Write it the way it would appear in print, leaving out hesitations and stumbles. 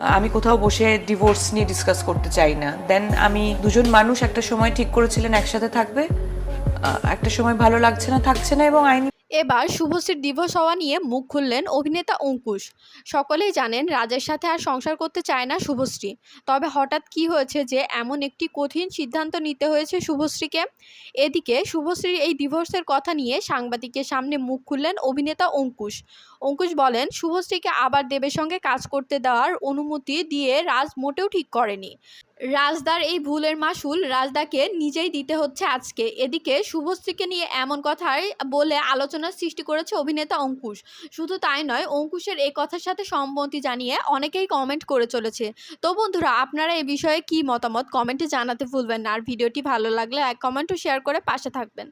আমি কোথাও বসে ডিভোর্স নিয়ে ডিসকাস করতে চাই না। দেন আমি দুজন মানুষ একটা সময় ঠিক করেছিলেন একসাথে থাকবে, একটা সময় ভালো লাগছে না, থাকছে না, এবং আইনি। এবার শুভশ্রীর ডিভোর্স হওয়া নিয়ে মুখ খুললেন অভিনেতা অঙ্কুশ। সকলেই জানেন রাজের সাথে আর সংসার করতে চায় না শুভশ্রী। তবে হঠাৎ কি হয়েছে যে এমন একটি কঠিন সিদ্ধান্ত নিতে হয়েছে শুভশ্রীকে? এদিকে শুভশ্রীর এই ডিভোর্সের কথা নিয়ে সাংবাদিকের সামনে মুখ খুললেন অভিনেতা অঙ্কুশ। অঙ্কুশ বলেন, শুভশ্রীকে আবার দেবের সঙ্গে কাজ করতে দেওয়ার অনুমতি দিয়ে রাজ মোটেও ঠিক করেনি। রাজদার এই ভুলের মাসুল রাজদাকে নিজেই দিতে হচ্ছে আজকে। এদিকে শুভশ্রীকে নিয়ে এমন কথাই বলে আলোচনার সৃষ্টি করেছে অভিনেতা অঙ্কুশ। শুধু তাই নয়, অঙ্কুশের এই কথার সাথে সম্মতি জানিয়ে অনেকেই কমেন্ট করে চলেছে। তো বন্ধুরা, আপনারা এই বিষয়ে কি মতামত কমেন্টে জানাতে ভুলবেন না। আর ভিডিওটি ভালো লাগলে এক কমেন্ট ও শেয়ার করে পাশে থাকবেন।